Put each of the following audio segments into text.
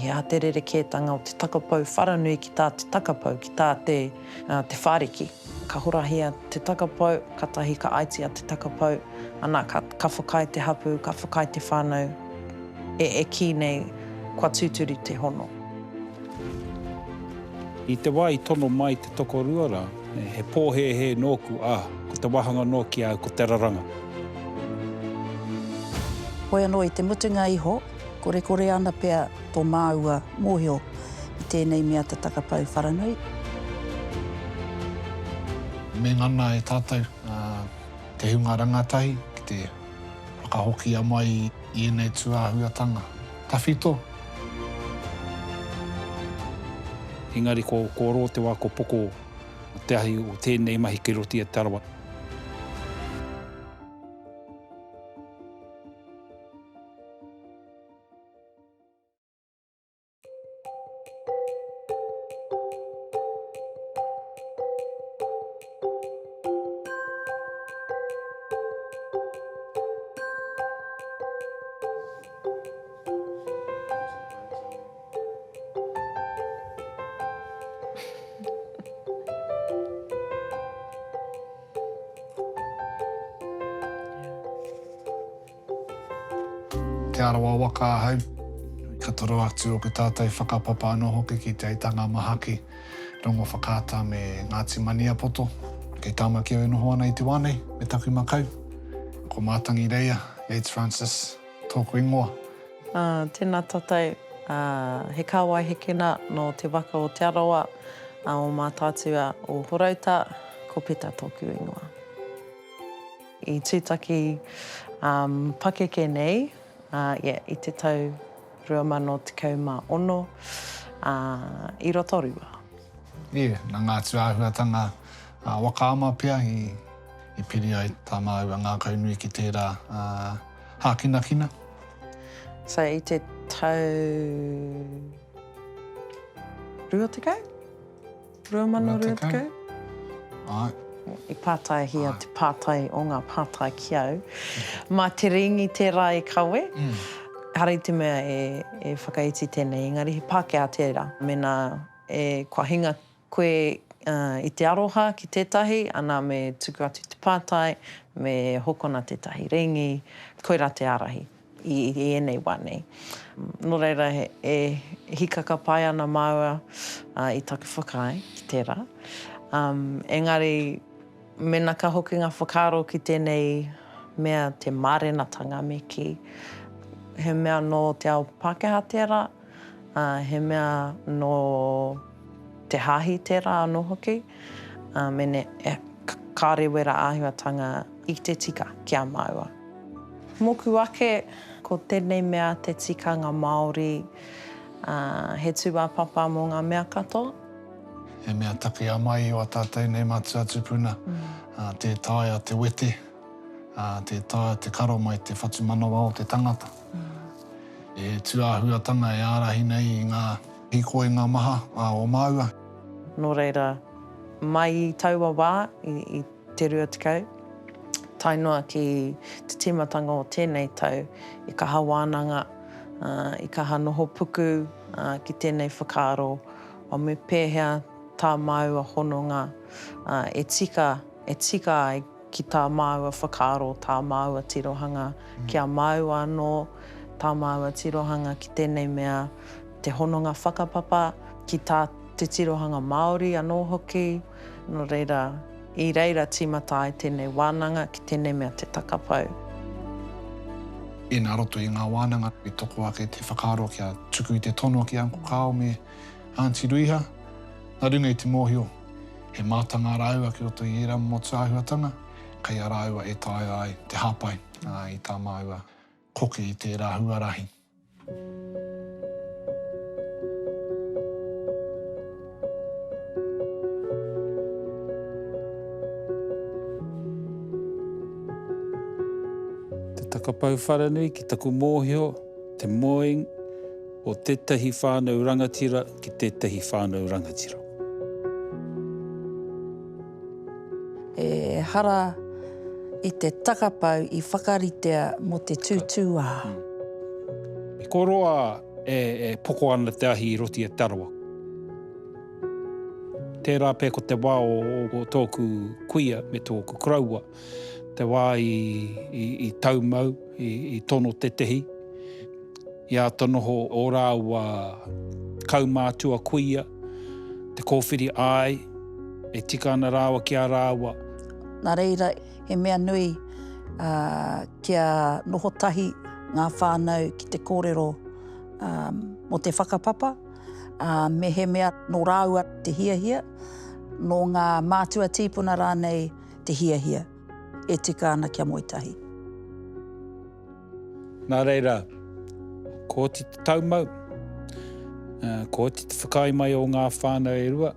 He aterere kētanga o te takapau wharanui ki tā te takapau, ki tā te whāriki. Ka horahia te takapau, ka tahi ka aitia te takapau, ana ka whakai te hapu, ka whakai te whānau, e ki nei kua tūturi te hono. I te wai tono mai te tokoruara, he pōhehe nōku, ko te wahanga nō ki au, ko te raranga. Hoi anō i te mutunga iho, kore ana pia tō māua mōhio i tēnei mea te takapau wharanui. Me ngana e tātou te hunga rangatahi, ki te whakahoki a mai i enei tuahuatanga. Tawhito. Engari ko rō te wā ko poko o te ahi o tēnei mahi ki roti e tarawa. Te arawa waka ahau, ka toro atu o ku tātai whakapapa anō hoki ki te aitanga mahaki, rongo whakāta me Ngāti Maniapoto, kei tāmaki au noho ana i te wānei, me taku makau. Ko mātangi reia, Yates Francis, tōku ingoa. Tēnā tātou, he kāwai hekena no te waka o te arawa, o mā tātua o Horauta, ko peta tōku ingoa. I tūtaki pakeke nei, i te tau 2016, i rotorua. Nā ngā tuahuatanga waka ama pia i piri ai tā māua ngā kaunui ki tērā hākinakina. So i te tau 2 tekau? 2 tekau? Ai. I pātai hia te pātai o ngā pātai ki au. Mā te ringi tērā e kawe. Harai te mea e whakaiti tēnei, engari he Pākehā tērā. Mena kua hinga koe i te aroha ki tētahi, ana me tuku atu te pātai, me hokona tētahi ringi, koira te arahi i enei wānei. Nō reira e hikaka pai ana māua i taku whakai ki tērā. Engari, mena ka hoki ngā whakaaro ki tēnei mea te mārenatanga me ki. He mea no te ao Pākehā tērā, he mea no te hāhi tērā anō hoki, mene kāre wera āhuatanga i te tika ki a māua. Moku ake, ko tēnei mea te tikanga Māori, he tūā papa mō ngā mea katoa. He mea taki a mai o a tātou nei mātua tupuna. Te tāia te wete, te tāia te karo mai te whatu manawa o te tangata. E tuahuatanga e ārahi nei i ngā hikoenga maha o māua. Nō reira, mai i taua wā i te rua tekau, tainua ki te timatanga o tēnei tau, i ka hawānanga, i ka hanoho puku ki tēnei whakaaro, o me pēhea tā māua hononga, e tika ai ki tā māua whakaaro, tā māua tirohanga, ki a māua anō, tā māua tirohanga ki tēnei mea, te hononga whakapapa, ki tā te tirohanga Māori anō hoki, no reira, i reira timata ai tēnei wānanga ki tēnei mea te takapau. E nā roto i ngā wānanga, i toko ake te whakaaro kia tuku i te tono ki Uncle Kao me Auntie Ruiha. Nā runga i te mōhio, he mātanga rāua ki roto i era mō tuahuatanga, kai a rāua e tāia ai te hāpai i tā māua koke i tērā huarahi. Te takapau wharanui ki taku mōhio, te moing, o tētahi whānau rangatira ki tētahi whānau rangatira. E hara i te takapau i whakaritea mo te tūtūā. I koroa e poko ana te ahi i roti e tarawa. Tērā pē ko te wā o tōku kuia me tōku kraua, te wā i taumau, i tono te tehi. Ia tonoho o rāua kaumātua kuia, te kōwhiri ai, e tika ana rāua ki a rāua. Nā reira, he mea nui kia noho tahi ngā whānau ki te kōrero mo te whakapapa, me he mea no rāua te hiahia, no ngā mātua tīpuna rānei te hiahia, e tika ana kia moitahi. Nā reira, ko te taumau, ko te whakai mai o ngā whānau e rua,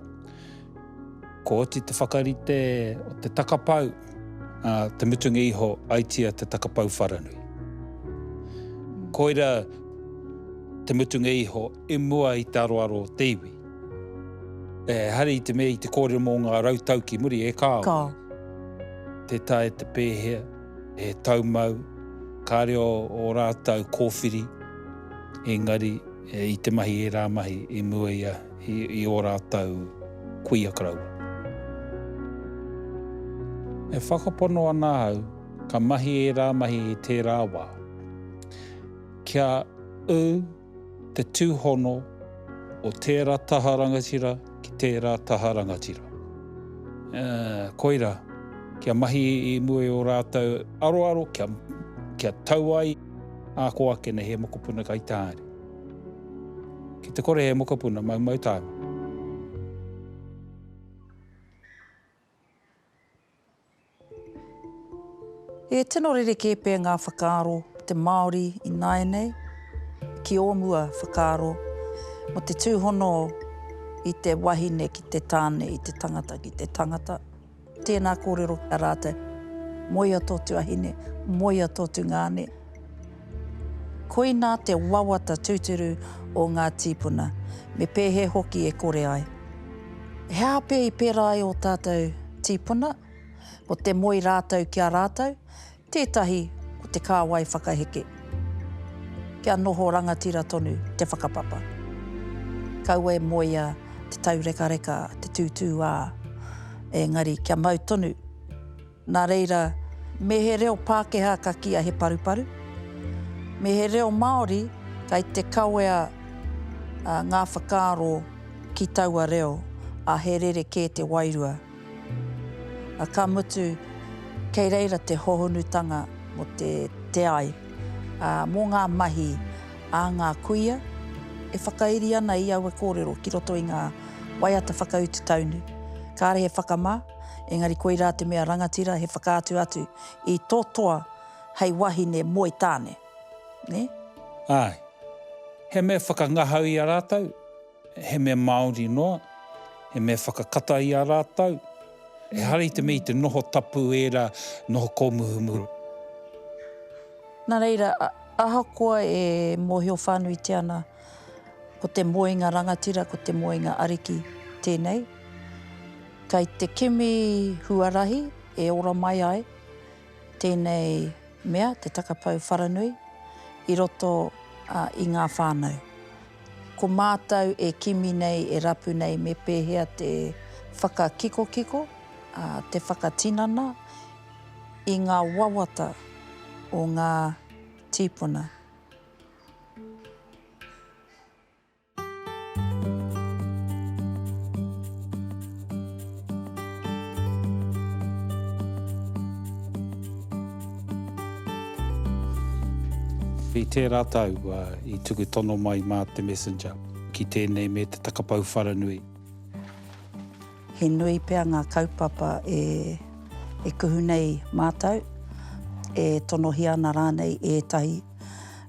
ko te whakarite o te takapau, te mutunga iho aitia te takapau wharanui. Koira te mutunga iho e mua i te aroaro te iwi. Hari i te mea i te kōrero mō ngā rautau ki muri e kāo. Te tae te pēhea, e taumau, kāre o rātau kōwhiri, engari i te mahi e rā mahi e mua ia i o rātau kuia kraua. E whakapono ana au, ka mahi e rā mahi i tērā wā. Kia te tūhono o tērā taha rangatira ki tērā taha rangatira. Koira, kia mahi i mue o rātau aroaro, kia tau ai, āko ake nei he mokopuna kai tāre. Ki te kore he mokopuna, mau tāma. E tino rere pē ngā whakaaro te Māori i Naenei, ki o mua whakaaro, mo te tūhono i te wahine ki te tāne, i te tangata ki te tangata. Tēnā kōrero a rātou, moia tōtu ahine, moia tōtu ngāne. Koina te wawata tūturu o ngā tīpuna, me pēhe hoki e kore ai. He ape i pēra ai o tātou tīpuna, o te moi rātou ki a rātou, tētahi ko te kāwai whakaheke. Kia noho rangatira tonu te whakapapa. Kaua e moia te taureka-reka, te tūtūā, engari kia mau tonu. Nā reira, me he reo Pākehā ka kia he paruparu. Me he reo Māori, kai te kauea ngā whakaaro ki taua reo, a he rere kē te wairua. Ka mutu, kei reira te hohonutanga mo te ai, mō ngā mahi a ngā kuia, e whakairi ana i aua kōrero ki roto i ngā waiata whakautu taunu. Kāre he whakamā, engari koirā te mea rangatira he whakaatu atu i tōtoa hei wahine moi tāne. Ne? Ai, he mea whakangahau i a rātau, he mea Māori noa, he mea whakakata i a rātau, e hari te mei te noho tapu era, noho kōmuhumuru. Nā reira, ahakoa e mōhio whānui te ana, ko te moenga rangatira, ko te moenga ariki tēnei. Kai te kimi huarahi e ora mai ai, tēnei mea, te takapau wharanui, i roto i ngā whānau. Ko mātau e kimi nei, e rapu nei, me pēhea te whakakiko-kiko, te whakatinana, i ngā wawata o ngā tīpuna. I tērā tau, i tuku tono mai mā te messenger, ki tēnei me te takapau wharanui. He nui pēr ngā kaupapa e kuhu nei mātau, e tonohi ana rānei ētahi,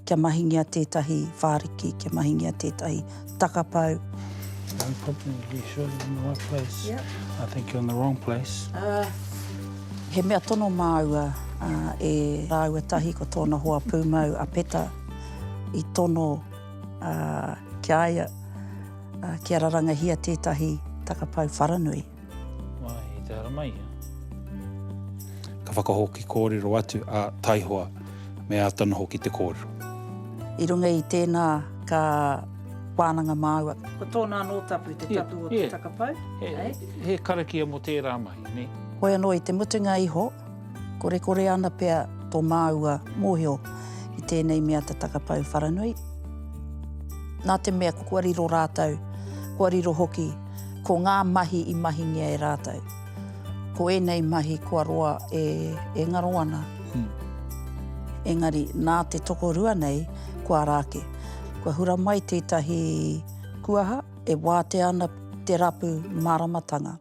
kia mahingia tētahi whāriki, kia mahingia tētahi takapau. No problem, you sure you're in the right place? Yeah. I think you're in the wrong place. He mea tono māua e rāua tahi ko tōna hoa pūmau a peta i tono kia aia, kia rarangahia tētahi takapau wharanui. Wai, i te ara mai, Ka whakahoki kōrero atu a taihoa me ātana hoki te kōrero. I runga i tēnā ka wānanga māua. Ko tōna anō tapu te tatu o te takapau. He karakia mo tērā mai, ne? Hoi anō i te mutunga iho, kore ana pea tō māua mōhio i tēnei mea te takapau wharanui. Nā te mea ko kuariro rātau, kuariro hoki, ko ngā mahi i mahingia e rātau. Ko enei mahi kua roa e ngaro ana. Engari, nā te tokorua nei, kua rāke. Kua hura mai tētahi kuaha, e wāte ana te rapu māramatanga.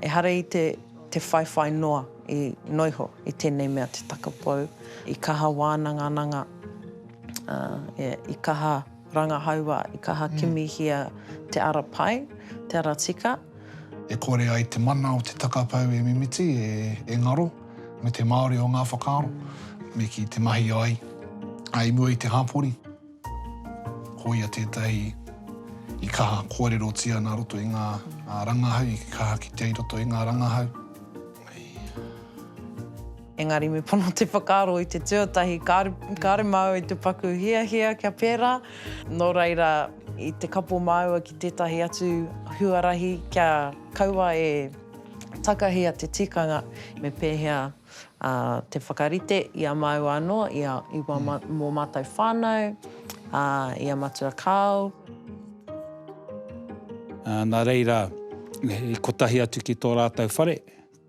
E hara i te whaiwhai noa i noiho i tēnei mea te takapau. I kaha wānanga, i kaha rangahaua, i kaha kimihia te ara pai, te ara tika. E kore ai te mana o te takapau e mimiti, e ngaro, me te Māori o ngā whakaaro, me ki te mahi ai, ai mua i te hāpori. Hoia tētahi i kaha kōrero tia nā roto i ngā rangahau, i kaha ki te roto i ngā rangahau. Engari me pono te whakaaro i te tuatahi, kāre mau i te paku hia kia pērā. Nō reira, i te kapo maua ki tētahi atu huarahi kia kaua e takahia te tikanga me pēhea te whakarite i a mau anō, i mō mātou whānau, i a matua kāu. Nā reira, i kotahi atu ki tō rātau whare,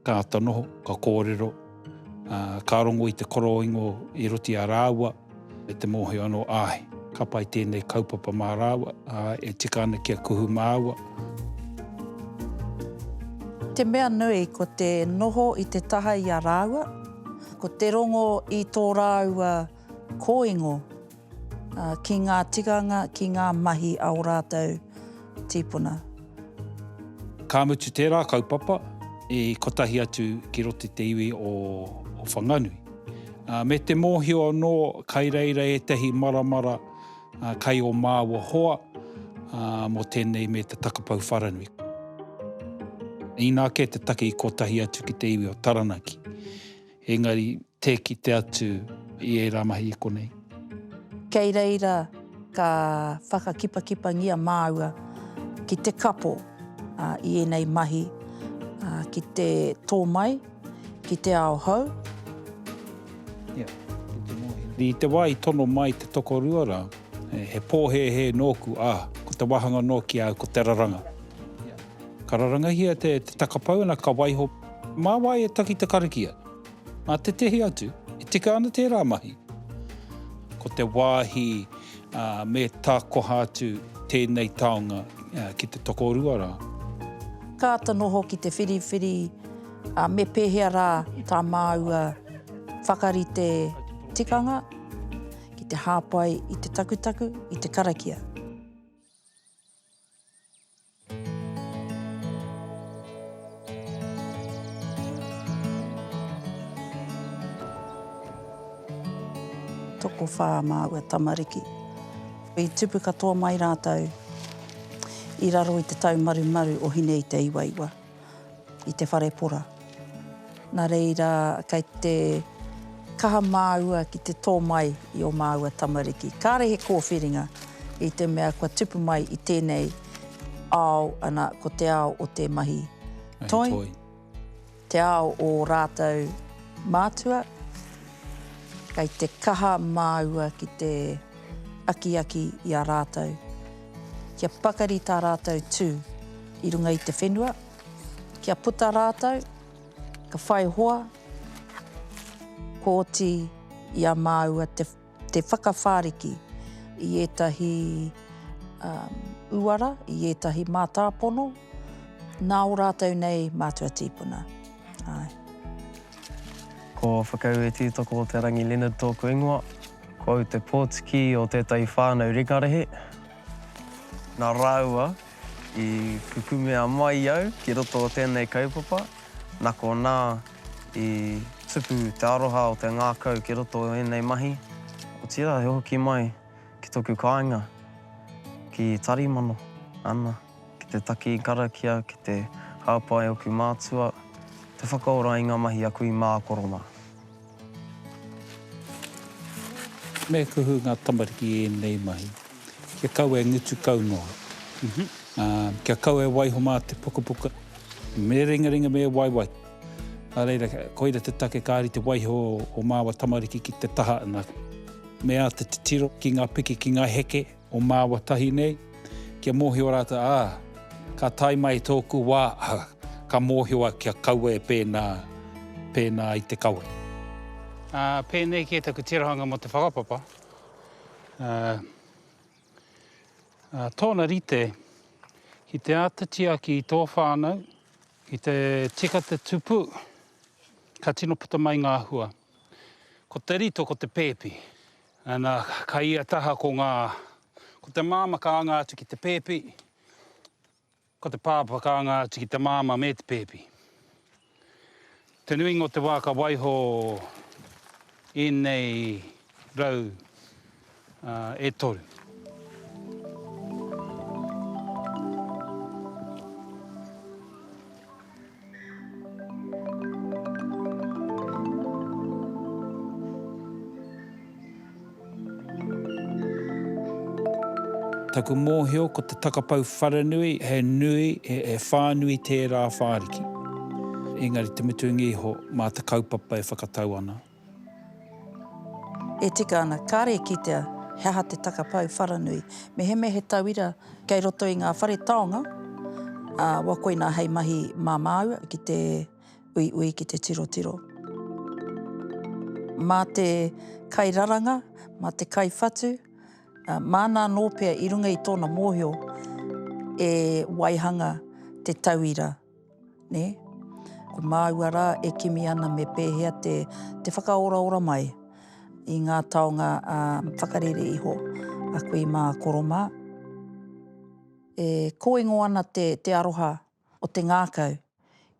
ka atanoho, ka kōrero, ka rongo i te koroingo i roti a rāua, e te mōhio anō āhe. Ka pai tēnei kaupapa mā rāua, e tika ana kia kuhu māua. Te mea nui ko te noho i te taha i a rāua, ko te rongo i tō rāua kōingo, ki ngā tikanga, ki ngā mahi au rātau tīpuna. Ka mutu tērā kaupapa, i kotahi atu ki roti te iwi o whanganui. Me te mōhio anō, kai reira e tehi maramara, kai o māua hoa, mo tēnei me te takapau wharanui. I nā ke te take i kotahi atu ki te iwi o Taranaki. Engari, te ki te atu i e ramahi i konei. Kei reira ka whakakipa ngia māua ki te kapo i enei mahi, ki te tōmai, ki te ao hau. I te wai tono mai te tokorua rā, he pōhe nōku, ko te wahanga nō ki au ko te raranga. Ka raranga hia te takapau ana ka waiho, mā wai e taki te karakia. Mā te tehi atu, e tika ana tērā mahi. Ko te wāhi me tākoha atu tēnei taonga ki te tokorua rā. Ka noho ki te whiriwhiri, me pēhea rā tā māua whakarite tikanga, ki te hāpai, i te takutaku, i te karakia. Toko whā māua tamariki. I tupu katoa mai rātau, i raro i te tau maru o hine i te iwa, i te whare pora. Nā reira, kei te kaha māua ki te tō mai i o māua tamariki. Kāre he kōwhiringa i te mea kua tupu mai i tēnei ao ana ko te ao o te mahi toi. Te ao o rātau mātua. Kei te kaha māua ki te aki i a rātau. Kia pakari tā rātau tū i runga i te whenua. Kia puta rātau, ka whai hoa, kōti i a māua te whakawhāriki i etahi uara, i etahi mātāpono, nā o rātau nei mātua tīpuna. Ai. Ko whakau e tītoko o te rangi Leonard tōku ingoa, ko au te pōtiki o tētai whānau rekarehe. Nā rāua i kukumea mai au ki roto o tēnei kaupapa, nako nā i tupu te aroha o te ngākau ki roto o enei mahi. O tira, he hoki mai ki toku kāinga, ki tarimano, ana, ki te taki karakia, ki te hāpai o ku mātua, te whakaora i ngā mahi a kui mā korona. Me kuhu ngā tamariki e nei mahi. Kia kau e ngutu kaunoa. Kia kau e waiho mā te pukapuka. Me ringa me waiwai. A reira, koira te take kāri te waiho o māua tamariki ki te taha ana. Mea te tiro ki ngā piki ki ngā heke o māua tahi nei. Kia mōhio rata, ka tai mai tōku wā, ka mōhioa kia kaue pēnā i te kaue. Pēnei ki e taku tirohanga mo te whakapapa. Tōna rite, ki te ātatia ki tō whānau, ki te tika te tupu, ka tino puta mai ngā hua. Ko te rito, ko te pēpi. Ana, ka ia taha ko te māma ka anga atu ki te pēpi, ko te pāpa ka anga atu ki te māma me te pēpi. Te nui ngō te wā ka waiho i nei rau e toru. Taku mōhio ko te takapau wharanui, he nui, he whānui tērā whāriki. Engari te mutungi ho mā te kaupapa e whakatau ana. E tika ana, kāre ki te heha te takapau wharanui. Me he tauira kei roto i ngā whare taonga, wakoi nā hei mahi māmau ki te ui ki te tiro. Mā te kairaranga, mā te kaiwhatu, mānā nōpea i runga i tōna mōhio e waihanga te tauira, ne? Ko māuara e kimi ana me pēhea te whakaora mai i ngā taonga whakarere iho a koe mā koroma. E koengo ana te aroha o te ngākau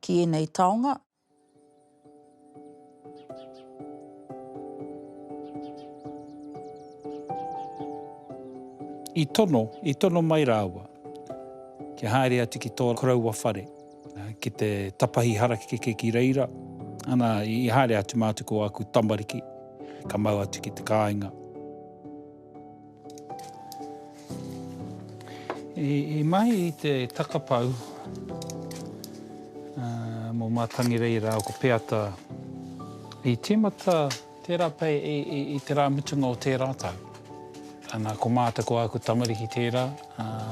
ki enei taonga. I tono mai rāua. Kia haere atu ki tō koraua whare. Ki te tapahi harakeke ki reira. Ana i haere atu mātuko aku tamariki. Ka mau atu ki te kāinga. I mai i te takapau. Mō mātangi reira o ko peata. I tīmata tērā pei i te rā mutunga o tērā tau. Ana, ko mātako aku tamariki tērā,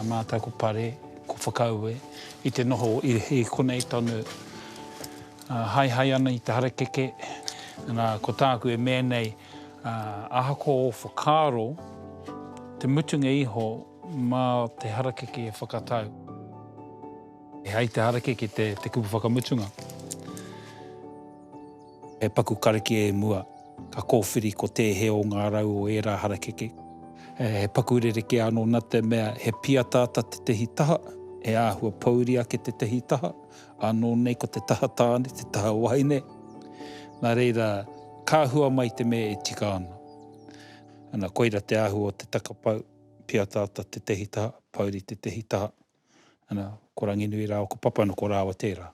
mātako pare, ko whakaue, i te noho i konei tonu hai ana i te harakeke. Ana, ko tāku e mēnei, ahako o whakaro, te mutunga iho, mā te harakeke e whakatau. E hei te harakeke te kupu whakamutunga. E paku kariki e mua, ka kōwhiri ko te he o ngā rau o ērā harakeke. He pakurereke anō nā te mea he piatata te tehi taha, e āhua pauri ake te tehi taha, anō nei ko te taha tāne, te taha waine. Nā reira, kāhua mai te mea e tika ana. Ana koira te āhua o te takapau, piatata te tehi taha, pauri te tehi taha. Ana, ko ranginui rā o ko papana ko rāwa tērā.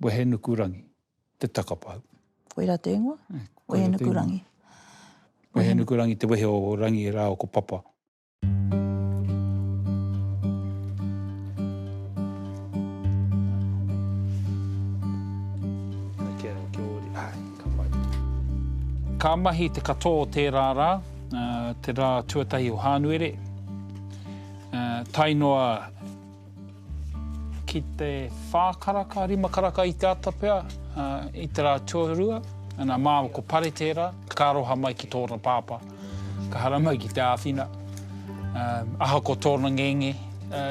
Wehe nuku rangi, te takapau. Koira te ingoa? Wehe nuku rangi. Wehe nuku rangi te wehe o rangi rā o ko papa. Ka mahi te katoa tērā rā, te rā tuatahi o Hānuere. Tainoa ki te whākaraka, rimakaraka i te atapea, i te rā tuarua. Ana māma ko pare tērā, ka roha mai ki tōna pāpa, ka hara mai ki te āwhina. Aha ko tōna ngenge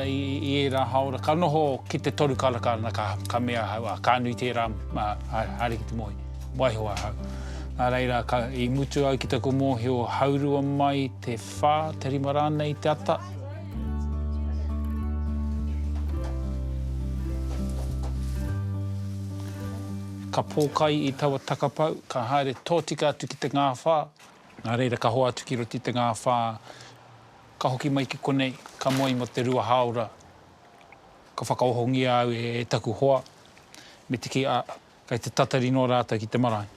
i ērā haura. Ka noho ki te toru karakana ka mea haua, ka nui tērā haere ki te mohi. Waihoa hau. Nā reira, i mutu au ki taku mōhio haurua mai te whā, te rimarana i te ata. Ka pōkai i taua takapau, ka haere tōtika atu ki te ngā whā. Nā reira, ka hoa atu ki roti te ngā whā. Ka hoki mai ki konei, ka moi mo te rua haura. Ka whakaohongi au e taku hoa. Me te ki a, kai te tatari no rātou ki te marae.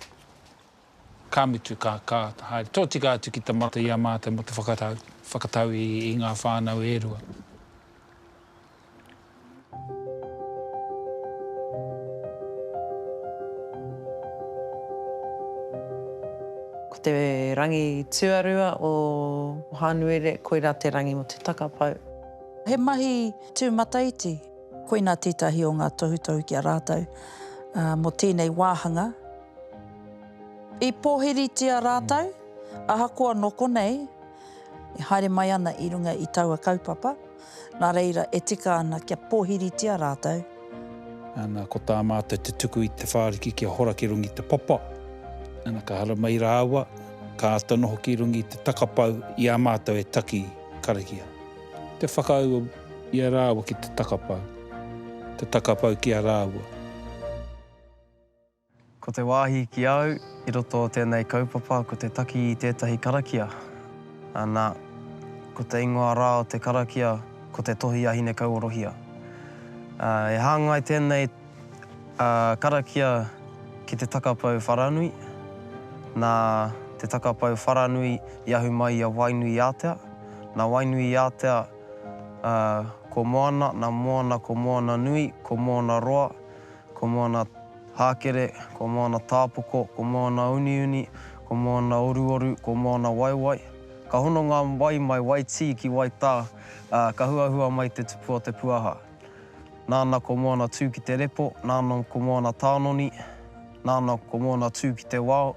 kāmitu kā kāta. Haere, tōtika atu ki ta mata i a mātai mo te whakatau i ngā whānau e rua. Ko te rangi tuarua o Hānuere, koira te rangi mo te takapau. He mahi tūmataiti, koina tētahi o ngā tohutohu ki a rātou, mo tēnei wāhanga. I pōhiritia rātou, ahakoa noko nei, e haere mai ana i runga i taua kaupapa, nā reira e tika ana kia pōhiritia rātou. Ana, ko tā mātou te tuku i te whāriki kia hora ki rungi te papa. Ana, ka hara mai rāua, ka ata noho ki rungi te takapau i a mātou e taki karakia. Te whakaua i a rāua ki te takapau. Te takapau ki a rāua. Ko te wāhi ki au, i roto o tēnei kaupapa, ko te taki i tētahi karakia. Ana, ko te ingoa rā o te karakia, ko te tohi ahine kauorohia. E hāngai tēnei karakia ki te takapau wharanui. Nā te takapau wharanui i ahu mai a Wainui Atea. Nā Wainui Atea ko moana, nā moana ko moana nui, ko moana roa, ko moana hākere, ko moana tāpoko, ko moana uniuni, ko moana oruoru, ko moana waiwai. Ka hono ngā wai mai waiti ki waitā, ka huahua mai te tupu o te puaha. Nāna ko moana tū ki te repo, nāna ko moana tānoni, nāna ko moana tū ki te wao,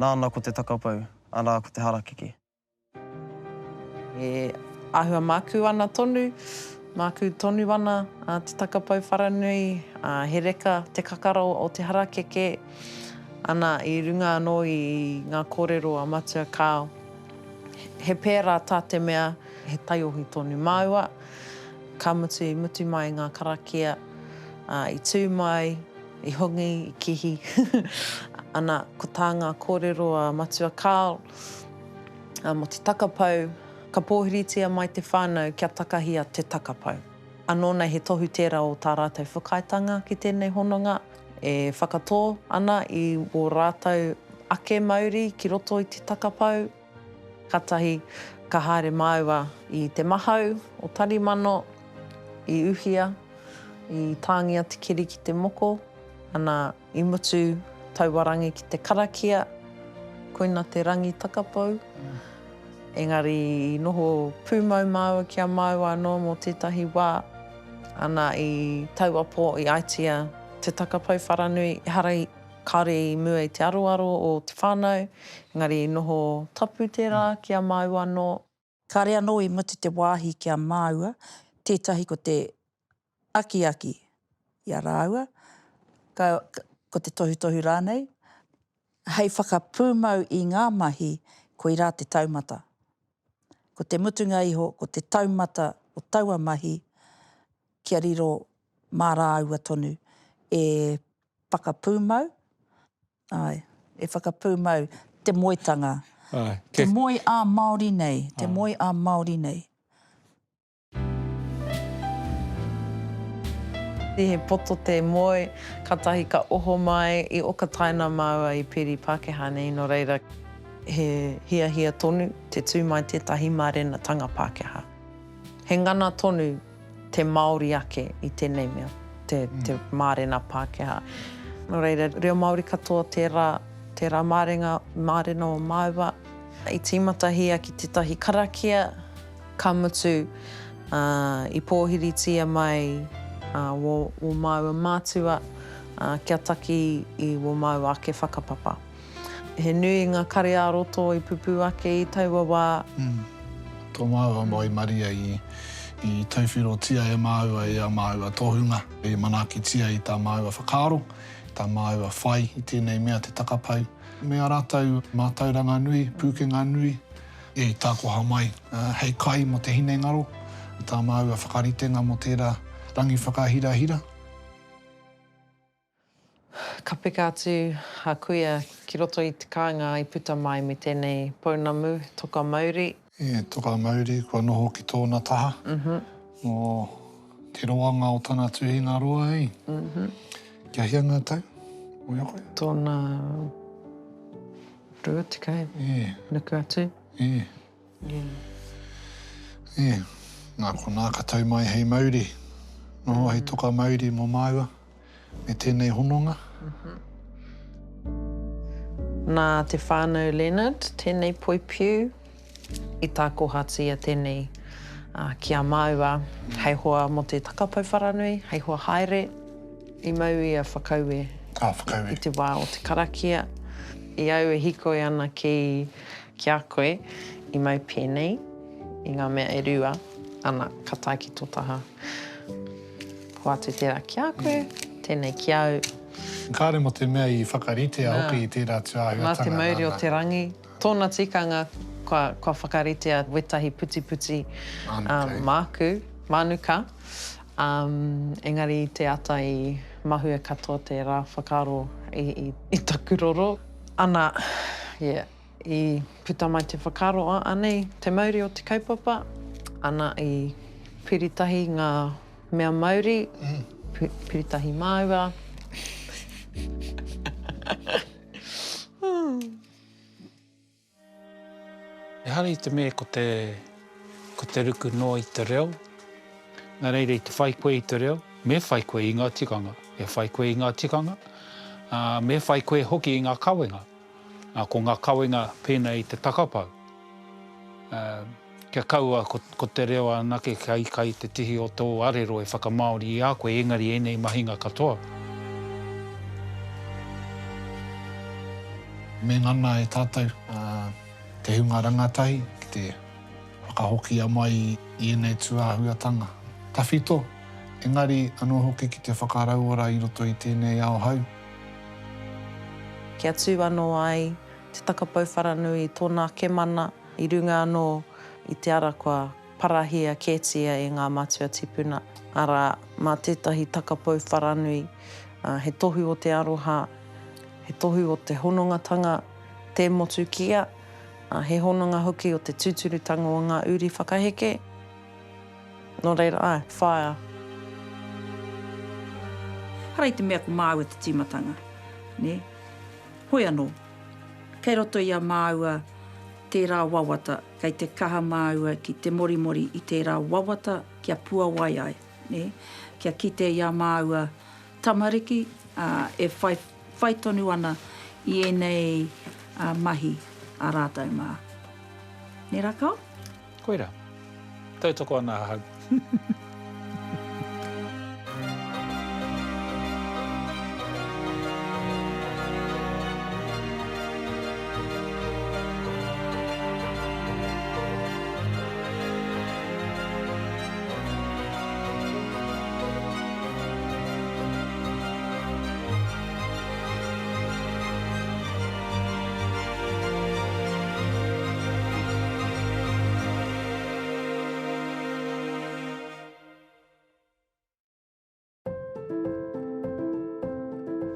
nāna ko te takapau, ana ko te harakiki. E ahua māku ana tonu, māku tonu ana te takapau wharanui, he reka te kakaro o te harakeke, ana i runga anō i ngā kōrero a Matua Kao. He pērā tā te mea, he taiohi tonu māua, ka mutu i mutu mai ngā karakia, i tū mai, i hongi, i kihi. Ana, ko tā ngā kōrero a Matua Kao, mo te takapau, ka pōhiritia mai te whānau kia takahia te takapau. Anō nei he tohu tērā o tā rātou whakaitanga ki tēnei hononga, e whakatō ana i o rātou ake Māori ki roto i te takapau. Katahi ka haere māua i te mahau o Tarimano, i Uhia, i tāngia te kiri ki te moko, ana i mutu tauwarangi ki te karakia, koina te rangi takapau. Engari i noho pūmau māua kia māua anō mō tētahi wā, ana i tauapo i aitia te takapau wharanui, harai kare i mua i te aroaro o te whānau, engari i noho tapu tērā kia māua anō. Kare anō i mutu te wāhi kia māua, tētahi ko te aki-aki i a rāua, ko te tohu rānei. Hei whakapūmau i ngā mahi, ko i rā te taumata. Ko te mutunga iho, ko te taumata o taua mahi, kia riro mā rāua tonu, e whakapūmau, e whakapūmau te moitanga. Te moi a Māori nei, te moi a Māori nei. I he poto te moe, katahi ka oho mai, i oka taina māua i Piri Pākehā nei, no reira he hia tonu, te tū mai tētahi mārena tanga Pākehā. He ngana tonu te Māori ake i tēnei mea, te mārena Pākehā. No reira, reo Māori katoa tērā mārena o māua. I tīmatahia ki tētahi karakia, ka mutu i pōhiritia mai o māua mātua, kia taki i o māua ake whakapapa. He nui ngā kare a roto i pupu ake i taua wā. Tō māua mai maria i tauwhirotia e māua e a māua tohunga, e manakitia i tā māua whakaaro, tā māua whai i tēnei mea te takapau. Mea rātau mātauranga nui, pūkenga nui, e i tākoha mai hei kai mo te hine ngaro, tā māua whakaritenga mo tērā rangi whakahirahira. Ka peka atu a kuia ki roto i te kāinga i puta mai me tēnei pounamu, toka Māori. Toka Māori, kua noho ki tōna taha. Mō te roanga o tāna tuhinga roa ei. Kia hianga tau, o ioko. Tōna Rua tikau. Nuku atu. Nā ko nā ka tau mai hei Māori. Noho hei toka Māori mō Māua. Me tēnei hononga. Nā te whānau Leonard, tēnei poipiu. I tā kohati a tēnei kia Māua. Hei hoa mo te takapau wharanui, hei hoa haere. I mau i a whakaue. Whakaue. I te wā o te karakia. I au e hikoi ana ki a koe. I mau pēnei. I ngā mea e rua. Ana, ka tai ki tō taha. Hoatu tērā ki a koe. Tēnei ki au. Kāre mo te mea i whakaritea hoki i tērā tuahuatanga. Mā te mauri o te rangi. Tōna tikanga, kua whakaritea wetahi puti māku, manuka. Engari te ata i mahua katoa te rā whakaro i takuroro. Ana, i puta mai te whakaro anei, te mauri o te kaupapa. Ana i piritahi ngā mea Māori, piritahi Māua. E hari te mea ko te ruku noa i te reo. Nā reire i te whai koe i te reo, me whai koe i ngā tikanga. E whai koe i ngā tikanga, me whai koe hoki i ngā kawenga. Ko ngā kawenga pēnei i te takapau. Kia kaua ko te reo anake kai te tihi o tō arero e whakamaori i a koe, engari enei mahinga katoa. Me ngana e tātou, te hunga rangatahi, ki te whakahoki a mai i enei tuahuatanga. Tawhito, engari anō hoki ki te whakarauora i roto i tēnei ao hau. Kia tū anō ai, te takapau wharanui, tōna kemana, i runga anō i te ara kua parahia kētia e ngā matua tipuna. Ara, mā tētahi takapau wharanui, he tohu o te aroha, he tohu o te honongatanga, te motu kia, he hononga hoki o te tūturutanga o ngā uri whakaheke. Nō reira, whaia. Harai te mea ko Māua te tīmatanga, ne? Hoi anō, kei roto i a Māua tērā wawata, kei te kaha Māua ki te morimori i tērā wawata kia pua wai ai, ne? Kia kite i a Māua tamariki, e whai tonu ana i enei mahi a rātou mā. Ne rā kau? Koira, tautoko ana hau.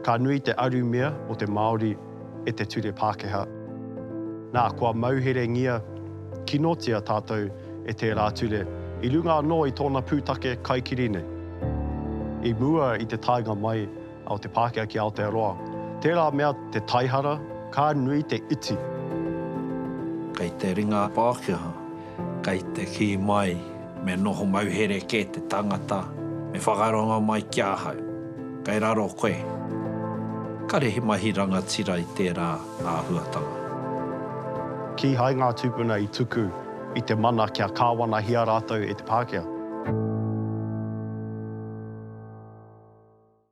Ka nui te aru mea o te Māori e te ture Pākehā. Nā, kua mauhere ngia ki notia tātou e te rā ture i runga anō i tōna pūtake kaikiri nei. I mua i te tainga mai au te Pākehā ki Aotearoa. Tērā mea te taihara, ka nui te iti. Kei te ringa Pākehā, kei te ki mai me noho mauhere ke te tangata, me whakaronga mai kia hau. Kei raro koe. Kare he mahi rangatira i tērā āhuatanga. Ki hai ngā tūpuna i tuku i te mana kia kāwana hia rātou e te Pākehā.